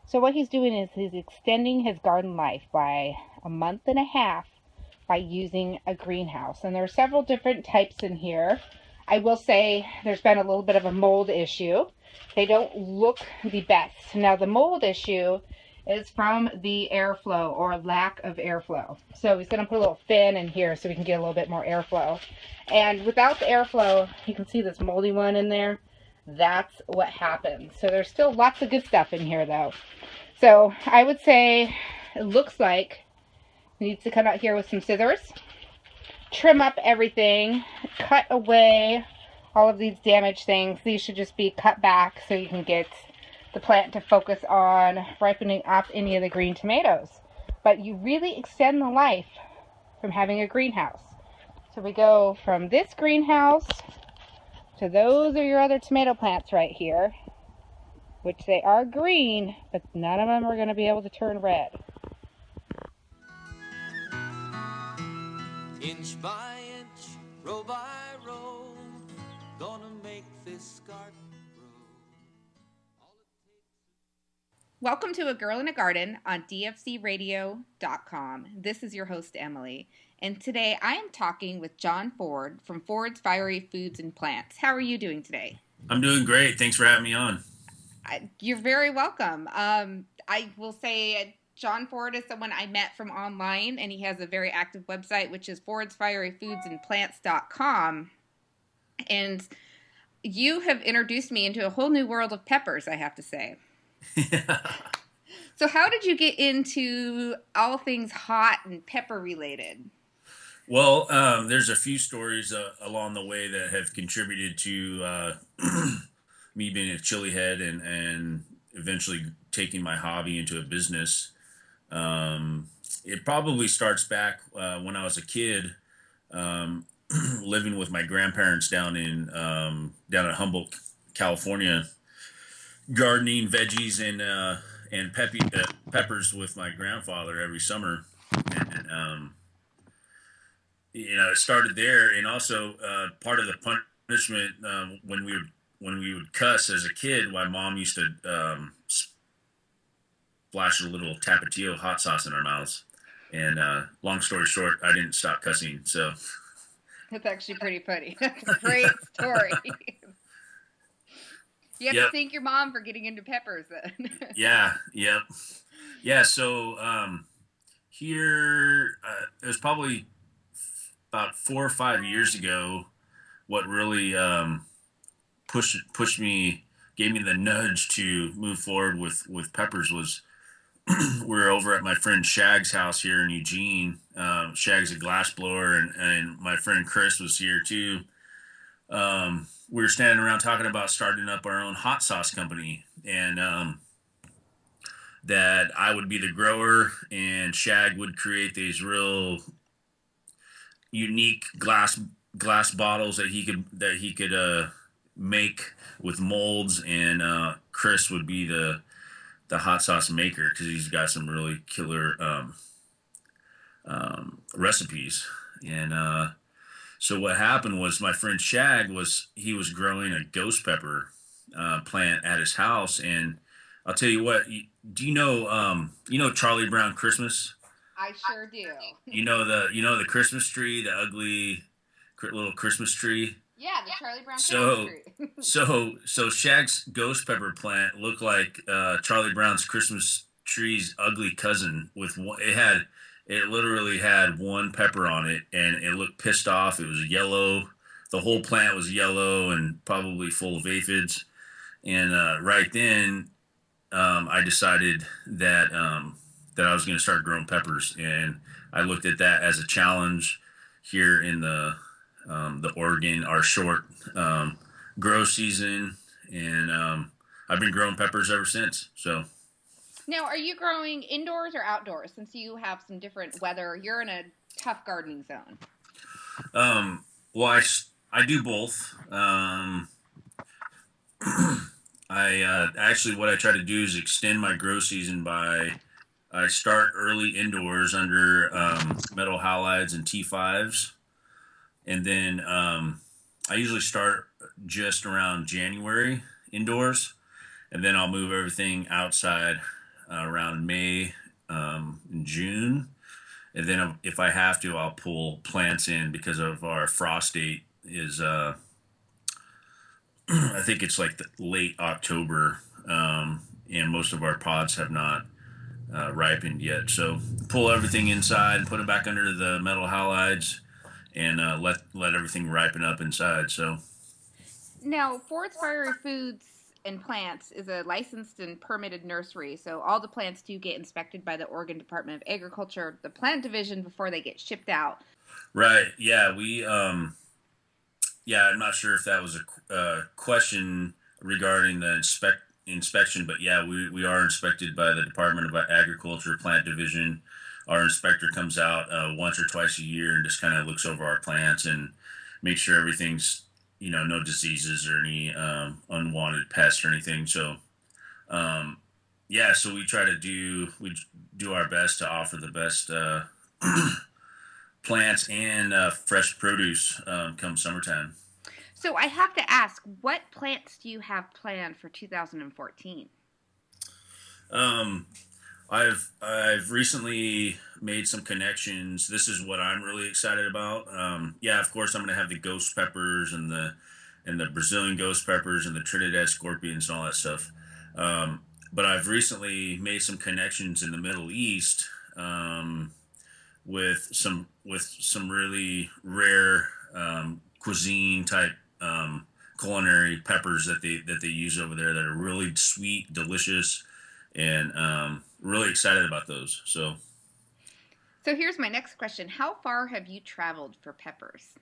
So what he's doing is he's extending his garden life by a month and a half by using a greenhouse. And there are several different types in here. I will say there's been a little bit of a mold issue. They don't look the best. Now the mold issue is from the airflow or lack of airflow. So he's going to put a little fan in here so we can get a little bit more airflow. And without the airflow, you can see this moldy one in there. That's what happens. So there's still lots of good stuff in here though. So I would say it looks like it needs to come out here with some scissors, trim up everything, cut away all of these damaged things. These should just be cut back so you can get the plant to focus on ripening up any of the green tomatoes. But you really extend the life from having a greenhouse. So we go from this greenhouse to those are your other tomato plants right here, which they are green, but none of them are going to be able to turn red. Inch by inch, row by row, gonna make this garden grow. Welcome to A Girl in a Garden on dfcradio.com. This is your host, Emily. And today I am talking with John Ford from Ford's Fiery Foods and Plants. How are you doing today? I'm doing great. Thanks for having me on. You're very welcome. I will say John Ford is someone I met from online, and he has a very active website, which is fordsfieryfoodsandplants.com. And you have introduced me into a whole new world of peppers, I have to say. Yeah. So how did you get into all things hot and pepper related? Well, there's a few stories along the way that have contributed to me being a chili head and eventually taking my hobby into a business. It probably starts back when I was a kid, living with my grandparents down at Humboldt, California, gardening veggies and peppers with my grandfather every summer. And, it started there. And also, part of the punishment, when we would cuss as a kid, my mom used to, splash a little Tapatio hot sauce in our mouths. And, long story short, I didn't stop cussing. So That's actually pretty funny. That's a great story. You have to thank your mom for getting into peppers then. Yeah. So here, it was probably about 4 or 5 years ago. What really pushed me, gave me the nudge to move forward with peppers was we were over at my friend Shag's house here in Eugene. Shag's a glass blower, and my friend Chris was here too. we were standing around talking about starting up our own hot sauce company, and that I would be the grower, and Shag would create these real unique glass bottles that he could make with molds, and Chris would be the hot sauce maker because he's got some really killer recipes. And so what happened was my friend Shag was growing a ghost pepper plant at his house, and I'll tell you what. Do you know Charlie Brown Christmas? I sure do. You know the Christmas tree, the ugly little Christmas tree. Yeah, the Charlie Brown So Christmas tree. so Shag's ghost pepper plant looked like Charlie Brown's Christmas tree's ugly cousin. With one, it literally had one pepper on it, and it looked pissed off. It was yellow. The whole plant was yellow and probably full of aphids. And right then, I decided that I was going to start growing peppers, and I looked at that as a challenge here in the Oregon, our short grow season, and I've been growing peppers ever since. So Now, are you growing indoors or outdoors? Since you have some different weather, you're in a tough gardening zone. well, I do both. I actually, what I try to do is extend my grow season by I start early indoors under metal halides and T5s, and then I usually start just around January indoors, and then I'll move everything outside around May and June, and then if I have to, I'll pull plants in because of our frost date is I think it's like the late October, and most of our pods have not ripened yet. So pull everything inside and put it back under the metal halides, and let everything ripen up inside. So Now, Forest Fiery Foods and Plants is a licensed and permitted nursery, so all the plants do get inspected by the Oregon Department of Agriculture, the plant division, before they get shipped out. right, yeah, yeah, I'm not sure if that was a question regarding the inspection, but yeah, we are inspected by the Department of Agriculture Plant Division. Our inspector comes out once or twice a year and just kind of looks over our plants and makes sure everything's, no diseases or any unwanted pests or anything. So, yeah, so we do our best to offer the best plants and fresh produce come summertime. So I have to ask, what plants do you have planned for 2014? I've recently made some connections. This is what I'm really excited about. Yeah, of course I'm going to have the ghost peppers and the Brazilian ghost peppers and the Trinidad scorpions and all that stuff. But I've recently made some connections in the Middle East with some really rare cuisine type culinary peppers that they use over there that are really sweet, delicious, and really excited about those. So here's my next question: how far have you traveled for peppers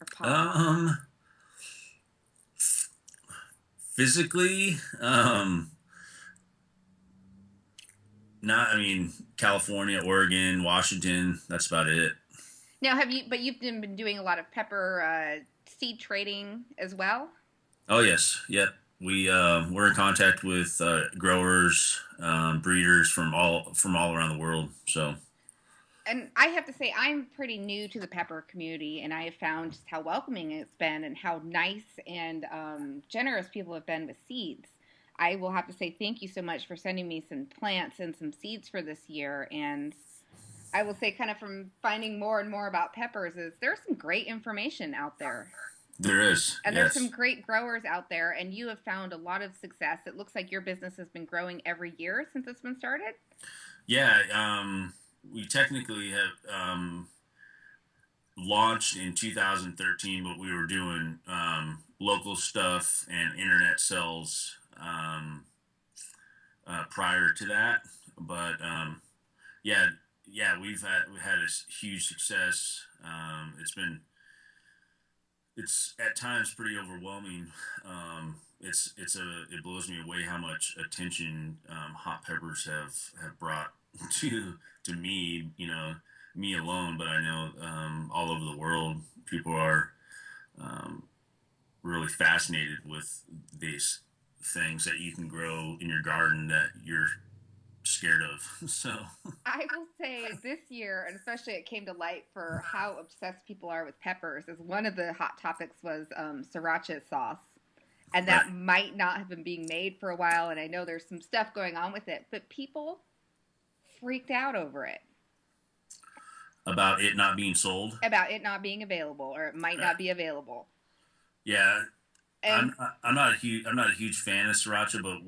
or pods? Physically, not. I mean, California, Oregon, Washington. That's about it. Now, you've been doing a lot of pepper seed trading as well? Oh yes, yep. We're in contact with growers, breeders from all around the world. So, and I have to say, I'm pretty new to the pepper community, and I have found just how welcoming it's been and how nice and generous people have been with seeds. I will have to say thank you so much for sending me some plants and some seeds for this year. And I will say, kind of from finding more and more about peppers, is there's some great information out there. There is. And yes. There's some great growers out there, and you have found a lot of success. It looks like your business has been growing every year since it's been started. Yeah, we technically have launched in 2013, but we were doing local stuff and internet sales prior to that. But yeah, we've had a huge success. it's at times pretty overwhelming. It blows me away how much attention hot peppers have brought to me. Me alone, but I know all over the world people are really fascinated with these things that you can grow in your garden that you're scared of. So I will say this year, and especially it came to light for how obsessed people are with peppers, is one of the hot topics was sriracha sauce. And right, that might not have been being made for a while, and I know there's some stuff going on with it, but people freaked out over it, about it not being sold. about it not being available, or it might Right. not be available. Yeah, And I'm not a huge fan of sriracha, but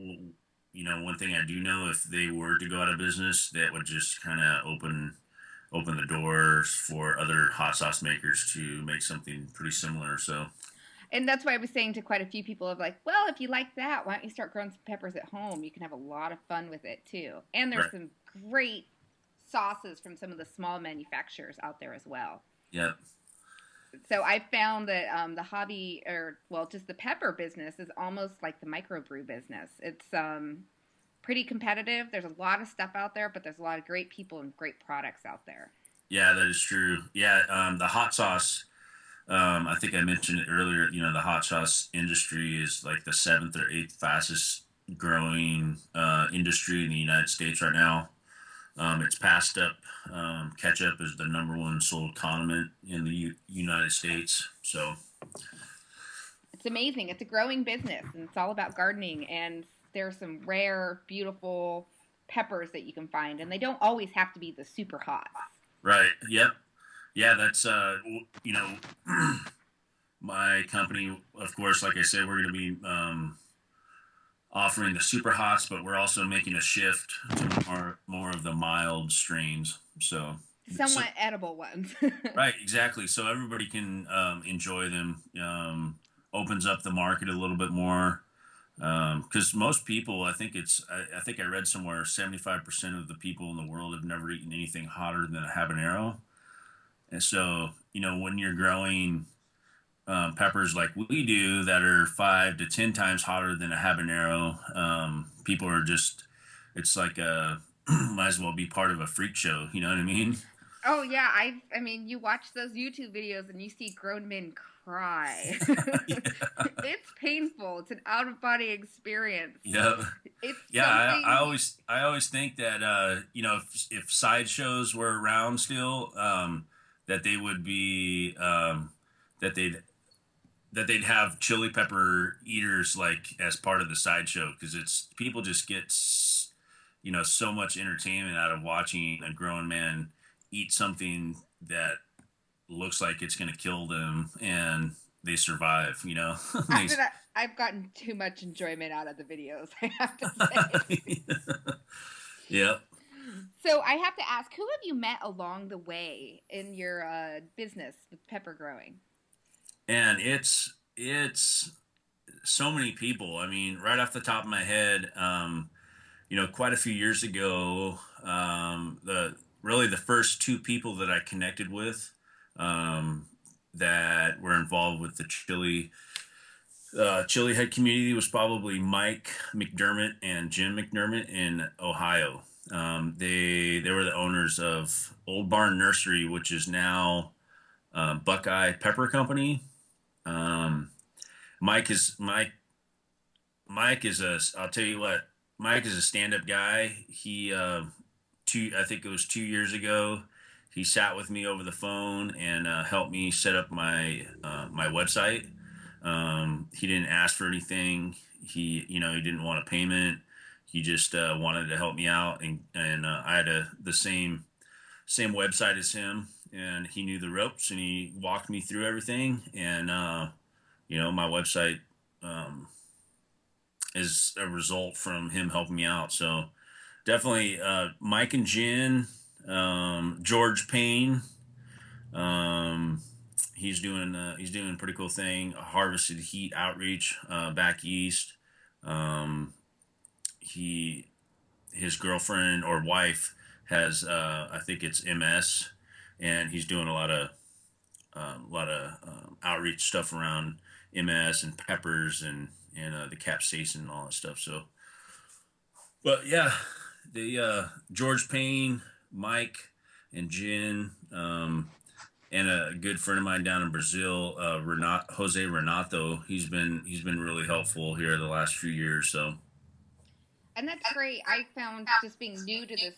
one thing I do know, if they were to go out of business, that would just kind of open the doors for other hot sauce makers to make something pretty similar. So and that's why I was saying to quite a few people of like, well, if you like that, why don't you start growing some peppers at home? You can have a lot of fun with it too. And there's right, some great sauces from some of the small manufacturers out there as well. yeah, So I found that the hobby, or well, just the pepper business, is almost like the microbrew business. It's pretty competitive. There's a lot of stuff out there, but there's a lot of great people and great products out there. yeah, that is true. Yeah, the hot sauce. I think I mentioned it earlier. The hot sauce industry is like the seventh or eighth fastest growing industry in the United States right now. It's passed up. Ketchup is the number one sold condiment in the United States. So, It's amazing. It's a growing business, and it's all about gardening. And there's some rare, beautiful peppers that you can find, and they don't always have to be the super hot. right. Yep. Yeah, that's, my company, of course, like I said, we're going to be offering the super hots, but we're also making a shift to more of the mild strains. So Somewhat edible ones. right, exactly. So everybody can enjoy them. Opens up the market a little bit more because most people, I think I read somewhere 75% of the people in the world have never eaten anything hotter than a habanero. And so when you're growing peppers like we do that are 5 to 10 times hotter than a habanero, people are just, it's like might as well be part of a freak show. You know what I mean? Oh yeah, I mean, you watch those YouTube videos and you see grown men cry. It's painful. It's an out of body experience. Yeah. It's Yeah, something. I always think that if sideshows were around still, that they would be that they'd have chili pepper eaters like as part of the sideshow because it's people just get so much entertainment out of watching a grown man eat something that looks like it's going to kill them and they survive. They, I've gotten too much enjoyment out of the videos, I have to say. yep. So I have to ask, who have you met along the way in your business with pepper growing? And it's so many people. I mean, right off the top of my head, quite a few years ago, the first two people that I connected with that were involved with the chili head community was probably Mike McDermott and Jim McDermott in Ohio. They were the owners of Old Barn Nursery, which is now Buckeye Pepper Company. Um, Mike is Mike. Mike is a. I'll tell you what. Mike is a stand-up guy. He I think it was 2 years ago. He sat with me over the phone and helped me set up my website. He didn't ask for anything. He didn't want a payment. He just wanted to help me out, and I had the same website as him, and he knew the ropes, and he walked me through everything. And my website is a result from him helping me out. So definitely Mike and Jen, George Payne. Um, he's doing a pretty cool thing. Harvested Heat Outreach back east. Um, his girlfriend or wife has I think it's MS, and he's doing a lot of a lot of outreach stuff around MS and peppers and the capsaicin and all that stuff. So, but yeah, the George Payne, Mike, and Jen, and a good friend of mine down in Brazil, Jose Renato. He's been really helpful here the last few years. So, And that's great. I found just being new to this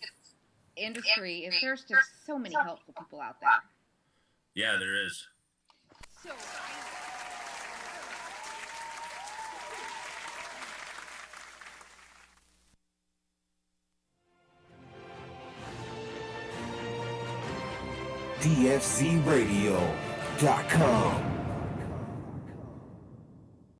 industry is there's just so many helpful people out there. yeah, there is. So DFCRadio.com.